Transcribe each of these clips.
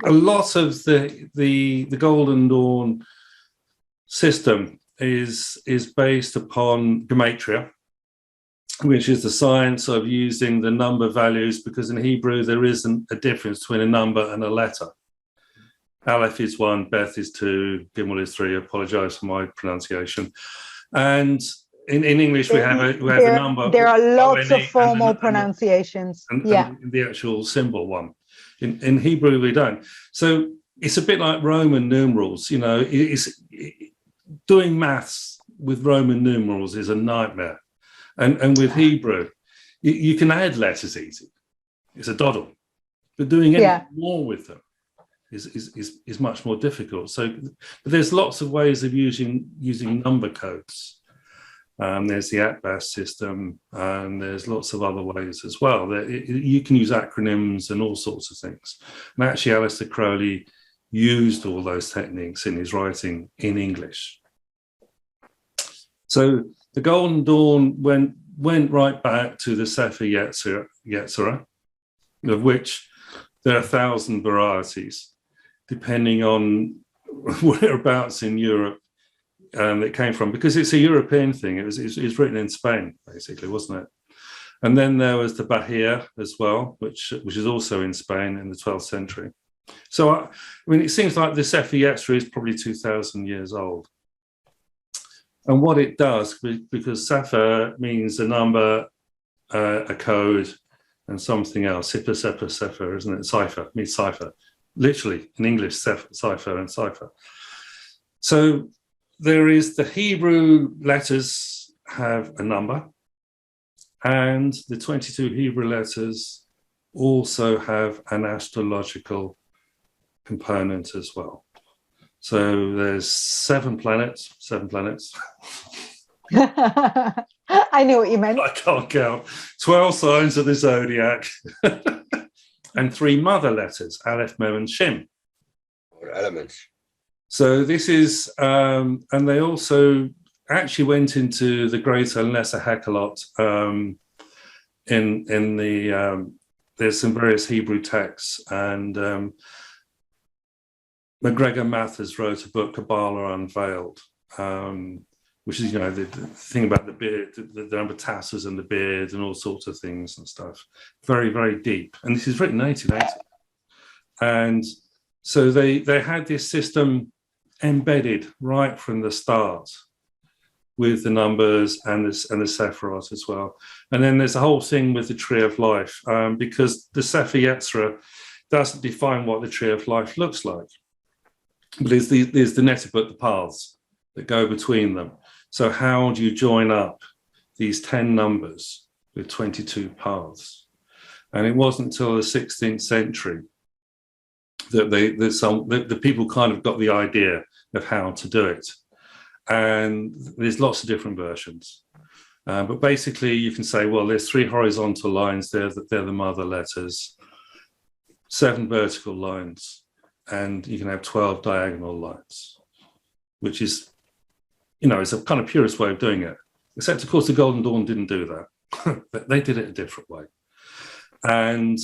a lot of the Golden Dawn system is based upon gematria, which is the science of using the number values, because in Hebrew there isn't a difference between a number and a letter. Aleph is 1, Beth is 2, Gimel is 3. I apologize for my pronunciation. And in English we have a number. There are lots of formal pronunciations. And the actual symbol one. In Hebrew we don't. So it's a bit like Roman numerals. You know, doing maths with Roman numerals is a nightmare. And with Hebrew, you can add letters easy. It's a doddle. But doing anything more with them is much more difficult. So there's lots of ways of using number codes. There's the Atbas system, and there's lots of other ways as well. You can use acronyms and all sorts of things. And actually, Aleister Crowley used all those techniques in his writing in English. So the Golden Dawn went right back to the Sefer Yetzirah, of which there are 1,000 varieties, depending on whereabouts in Europe it came from, because it's a European thing. It was written in Spain, basically, wasn't it? And then there was the Bahir as well, which is also in Spain in the 12th century. So, I mean, it seems like the Sefer Yetzirah is probably 2,000 years old. And what it does, because Sefer means a number, a code, and something else. Sefer, isn't it? Cipher, means cipher. Literally, in English, cipher and cipher. So there is the Hebrew letters have a number, and the 22 Hebrew letters also have an astrological component as well. So there's seven planets. I knew what you meant. I can't count. 12 signs of the zodiac. And 3 mother letters, Aleph, Mem, and Shin. Or elements. So this is, and they also actually went into the Greater and Lesser Hekkelot in the, there's some various Hebrew texts, and MacGregor Mathers wrote a book, Kabbalah Unveiled, which is, you know, the thing about the beard, the number of tassels and the beard and all sorts of things and stuff. Very, very deep. And this is written in 1880. And so they had this system embedded right from the start with the numbers and the Sephirot as well. And then there's a whole thing with the Tree of Life, because the Sefer Yetzirah doesn't define what the Tree of Life looks like. But there's the Netibut, the paths that go between them. So how do you join up these 10 numbers with 22 paths? And it wasn't until the 16th century that the people kind of got the idea of how to do it. And there's lots of different versions. But basically you can say, well, there's 3 horizontal lines, they're the mother letters, 7 vertical lines, and you can have 12 diagonal lines, which is, you know, it's a kind of purest way of doing it. Except, of course, the Golden Dawn didn't do that. They did it a different way. And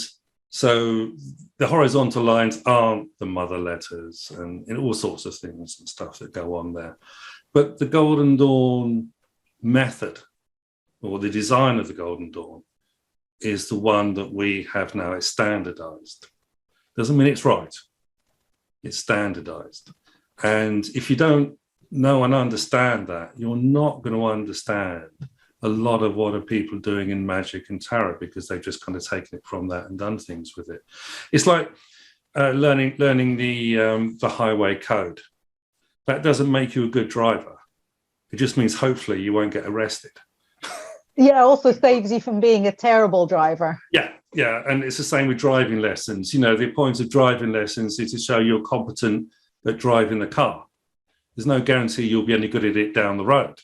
so the horizontal lines aren't the mother letters and all sorts of things and stuff that go on there. But the Golden Dawn method, or the design of the Golden Dawn, is the one that we have now. It's standardized. Doesn't mean it's right. It's standardized. And if you don't know and understand that, you're not going to understand a lot of what are people doing in magic and tarot, because they've just kind of taken it from that and done things with it. It's like learning the highway code. That doesn't make you a good driver. It just means hopefully you won't get arrested. Yeah, it also saves you from being a terrible driver. Yeah, and it's the same with driving lessons. You know, the point of driving lessons is to show you're competent at driving the car. There's no guarantee you'll be any good at it down the road.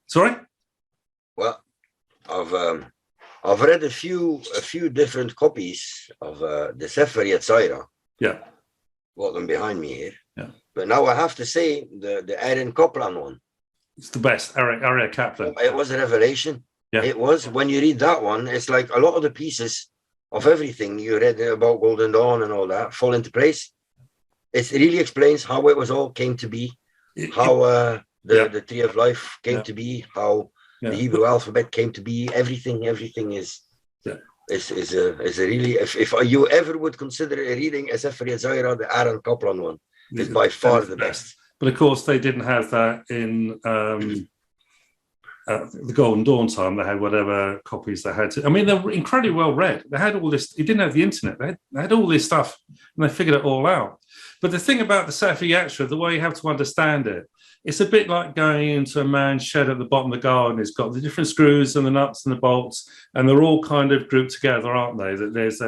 Sorry? Well, I've read a few different copies of the Sefer Yetzirah. Yeah. Got them behind me here. Yeah. But now I have to say the Aaron Copland one. It's the best, Aria Kaplan. It was a revelation. Yeah. It was, when you read that one, it's like a lot of the pieces of everything you read about Golden Dawn and all that fall into place. It really explains how it was all came to be, how the Tree of Life came to be, how the Hebrew alphabet came to be. Everything is a really, if you ever would consider reading a Sefer Yetzirah, the Aaron Kaplan one is by far the best. But of course, they didn't have that in the Golden Dawn time. They had whatever copies they had. I mean, they were incredibly well read. They had all this. You didn't have the internet. They had all this stuff, and they figured it all out. But the thing about the Sefer Yetzirah, the way you have to understand it, it's a bit like going into a man's shed at the bottom of the garden. It's got the different screws and the nuts and the bolts, and they're all kind of grouped together, aren't they? That there's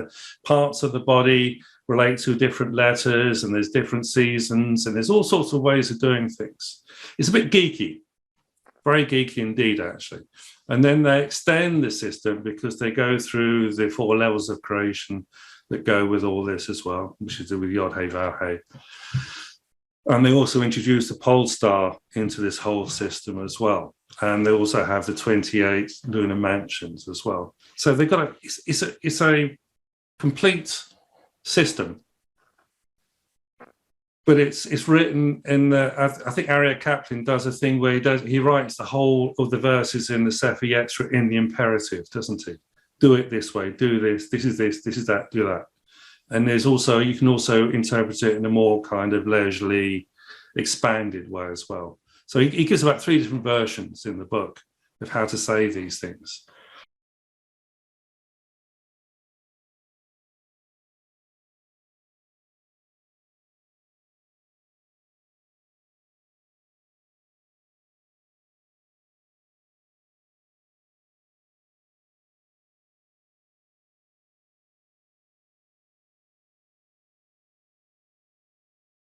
parts of the body relate to different letters, and there's different seasons, and there's all sorts of ways of doing things. It's a bit geeky, very geeky indeed, actually. And then they extend the system because they go through the 4 levels of creation that go with all this as well, which is with Yod Hey Vav Hey. And they also introduce the pole star into this whole system as well. And they also have the 28 lunar mansions as well. So they've got it's a complete system. But it's written in the, I think Aryeh Kaplan does a thing where he writes the whole of the verses in the Sefer Yetzirah in the imperative, doesn't he? Do it this way, do this is that, do that. And there's also, you can also interpret it in a more kind of leisurely, expanded way as well. So he gives about 3 different versions in the book of how to say these things.